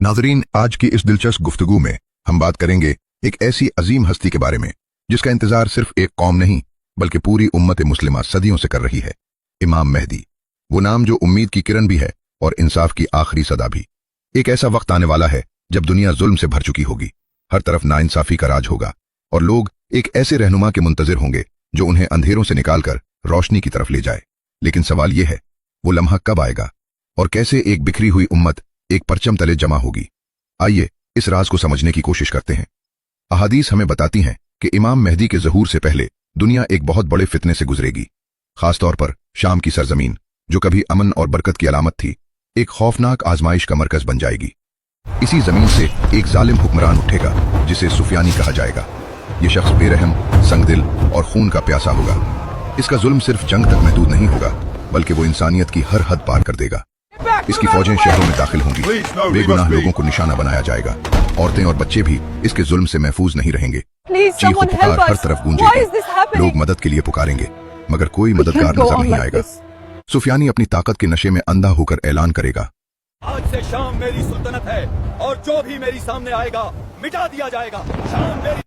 नाज़रीन, आज की इस दिलचस्प गुफ्तगू में हम बात करेंगे एक ऐसी अजीम हस्ती के बारे में जिसका इंतजार सिर्फ एक कौम नहीं बल्कि पूरी उम्मत मुस्लिमा सदियों से कर रही है। इमाम मेहदी, वो नाम जो उम्मीद की किरण भी है और इंसाफ की आखिरी सदा भी। एक ऐसा वक्त आने वाला है जब दुनिया जुल्म से भर चुकी होगी, हर तरफ नाइंसाफी का राज होगा और लोग एक ऐसे रहनुमा के मुंतजिर होंगे जो उन्हें अंधेरों से निकालकर रोशनी की तरफ ले जाए। लेकिन सवाल यह है, वो लम्हा कब आएगा और कैसे एक बिखरी हुई उम्मत एक परचम तले जमा होगी? आइए इस राज को समझने की कोशिश करते हैं। अहादीस हमें बताती हैं कि इमाम मेहदी के ज़हूर से पहले दुनिया एक बहुत बड़े फितने से गुजरेगी। खासतौर पर शाम की सरजमीन, जो कभी अमन और बरकत की अलामत थी, एक खौफनाक आजमाइश का मरकज बन जाएगी। इसी जमीन से एक जालिम हुक्मरान उठेगा जिसे सुफियानी कहा जाएगा। यह शख्स बेरहम, संगदिल और खून का प्यासा होगा। इसका जुल्म सिर्फ जंग तक महदूद नहीं होगा बल्कि वो इंसानियत की हर हद पार कर देगा। इसकी फौजें शहरों में दाखिल होंगी, बेगुनाह लोगों को निशाना बनाया जाएगा, औरतें और बच्चे भी इसके जुल्म से महफूज नहीं रहेंगे। चीख पुकार हर तरफ गूंजेगी, लोग मदद के लिए पुकारेंगे मगर कोई मददगार नजर नहीं आएगा। सुफियानी अपनी ताकत के नशे में अंधा होकर ऐलान करेगा, आज से शाम मेरी सुल्तनत है और जो भी मेरी सामने आएगा मिटा दिया जाएगा। शाम मेरी।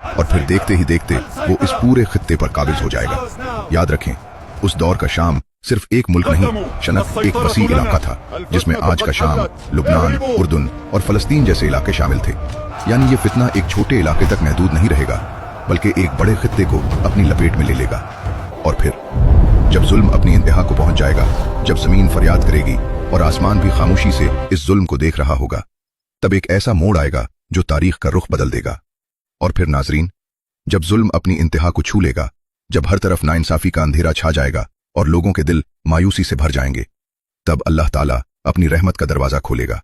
और फिर देखते ही देखते वो इस पूरे खित्ते पर काबिज हो जाएगा। याद रखें, उस दौर का शाम सिर्फ एक मुल्क नहीं, शनक एक वसी इलाका था जिसमें आज का शाम, लुबनान, उर्दुन और फलस्तीन जैसे इलाके शामिल थे। यानी ये फितना एक छोटे इलाके तक महदूद नहीं रहेगा बल्कि एक बड़े खित्ते को अपनी लपेट में ले लेगा। और फिर जब जुल्म अपनी इंतहा को पहुंच जाएगा, जब जमीन फरियाद करेगी और आसमान भी खामोशी से इस जुल्म को देख रहा होगा, तब एक ऐसा मोड़ आएगा जो तारीख का रुख बदल देगा। और फिर नाजरीन, जब जुल्म अपनी इंतहा को छू लेगा, जब हर तरफ नाइंसाफी का अंधेरा छा जाएगा और लोगों के दिल मायूसी से भर जाएंगे, तब अल्लाह ताला अपनी रहमत का दरवाजा खोलेगा।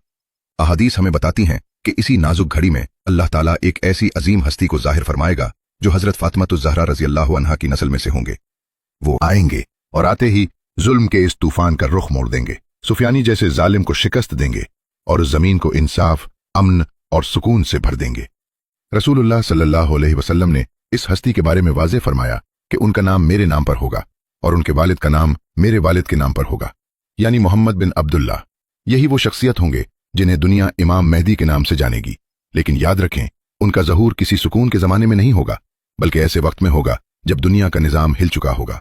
अहादीस हमें बताती हैं कि इसी नाजुक घड़ी में अल्लाह ताला एक ऐसी अजीम हस्ती को जाहिर फरमाएगा जो हजरत फातिमा ज़हरा रज़ी अल्लाह अन्हा की नस्ल में से होंगे। वो आएंगे और आते ही जुल्म के इस तूफान का रुख मोड़ देंगे, सुफियानी जैसे जालिम को शिकस्त देंगे और उस जमीन को इंसाफ, अमन और सुकून से भर देंगे। रसूलुल्लाह सल्लल्लाहु अलैहि वसल्लम ने इस हस्ती के बारे में वाज़ेह फरमाया कि उनका नाम मेरे नाम पर होगा और उनके वालिद का नाम मेरे वालिद के नाम पर होगा, यानी मोहम्मद बिन अब्दुल्लाह। यही वो शख्सियत होंगे जिन्हें दुनिया इमाम मेहदी के नाम से जानेगी। लेकिन याद रखें, उनका ज़हूर किसी सुकून के ज़माने में नहीं होगा बल्कि ऐसे वक्त में होगा जब दुनिया का निज़ाम हिल चुका होगा।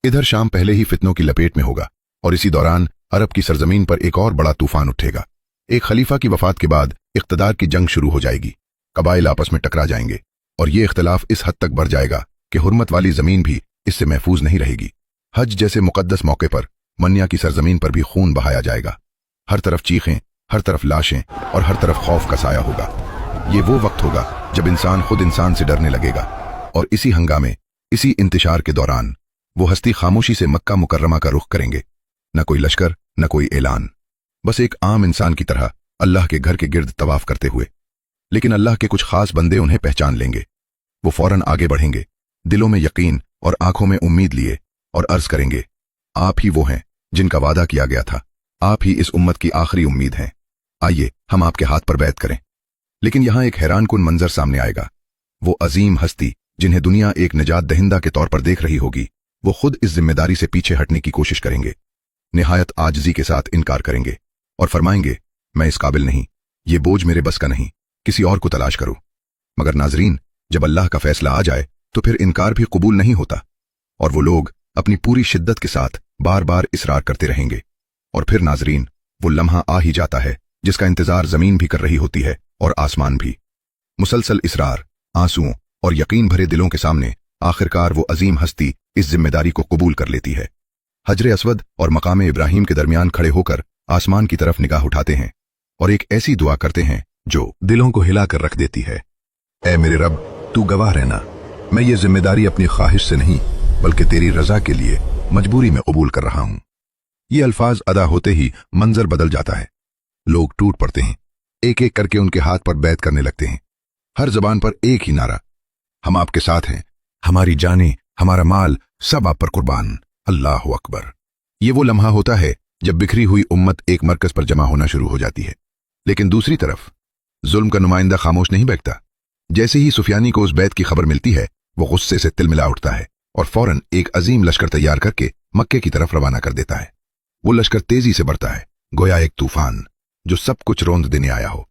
इधर शाम पहले ही फितनों की लपेट में होगा और इसी दौरान अरब की सरजमीन पर एक और बड़ा तूफान उठेगा। एक खलीफा की वफात के बाद इख्तदार की जंग शुरू हो जाएगी, कबाइल आपस में टकरा जाएंगे और ये इख्तलाफ इस हद तक बढ़ जाएगा कि हुर्मत वाली जमीन भी इससे महफूज नहीं रहेगी। हज जैसे मुकद्दस मौके पर मन्या की सरजमीन पर भी खून बहाया जाएगा। हर तरफ चीखें, हर तरफ लाशें और हर तरफ खौफ का साया होगा। ये वो वक्त होगा जब इंसान खुद इंसान से डरने लगेगा। और इसी हंगामे, इसी इंतशार के दौरान वो हस्ती खामोशी से मक्का मुकर्रमा का रुख करेंगे। न कोई लश्कर, न कोई ऐलान, बस एक आम इंसान की तरह अल्लाह के घर के गिर्द तवाफ करते हुए। लेकिन अल्लाह के कुछ खास बंदे उन्हें पहचान लेंगे। वो फौरन आगे बढ़ेंगे, दिलों में यकीन और आंखों में उम्मीद लिए, और अर्ज करेंगे, आप ही वो हैं जिनका वादा किया गया था, आप ही इस उम्मत की आखिरी उम्मीद हैं, आइए हम आपके हाथ पर बैत करें। लेकिन यहां एक हैरानकुन मंजर सामने आएगा। वो अजीम हस्ती जिन्हें दुनिया एक निजात दहिंदा के तौर पर देख रही होगी, वो खुद इस जिम्मेदारी से पीछे हटने की कोशिश करेंगे, निहायत आजिजी के साथ इनकार करेंगे और फरमाएंगे, मैं इस काबिल नहीं, ये बोझ मेरे बस का नहीं, किसी और को तलाश करो। मगर नाजरीन, जब अल्लाह का फैसला आ जाए तो फिर इनकार भी कबूल नहीं होता और वो लोग अपनी पूरी शिद्दत के साथ बार बार इसरार करते रहेंगे। और फिर नाजरीन, वो लम्हा आ ही जाता है जिसका इंतजार जमीन भी कर रही होती है और आसमान भी। मुसलसल इसरार, आंसुओं और यकीन भरे दिलों के सामने आखिरकार वो अजीम हस्ती इस जिम्मेदारी को कबूल कर लेती है। हजरे अस्वद और मकाम इब्राहिम के दरमियान खड़े होकर आसमान की तरफ निगाह उठाते हैं और एक ऐसी दुआ करते हैं जो दिलों को हिलाकर रख देती है। ऐ मेरे रब, तू गवाह रहना, मैं ये जिम्मेदारी अपनी ख्वाहिश से नहीं बल्कि तेरी रजा के लिए मजबूरी में कबूल कर रहा हूं। ये अल्फाज अदा होते ही मंजर बदल जाता है। लोग टूट पड़ते हैं, एक एक करके उनके हाथ पर बैत करने लगते हैं। हर जबान पर एक ही नारा, हम आपके साथ हैं, हमारी जानें, हमारा माल, सब आप पर कुर्बान, अल्लाह अकबर। ये वो लम्हा होता है जब बिखरी हुई उम्मत एक मरकज पर जमा होना शुरू हो जाती है। लेकिन दूसरी तरफ जुल्म का नुमाइंदा खामोश नहीं बैठता। जैसे ही सुफियानी को उस बैत की खबर मिलती है, वो गुस्से से तिलमिला उठता है और फौरन एक अजीम लश्कर तैयार करके मक्के की तरफ रवाना कर देता है। वो लश्कर तेजी से बढ़ता है, गोया एक तूफान। जो सब कुछ रोंद देने आया हो।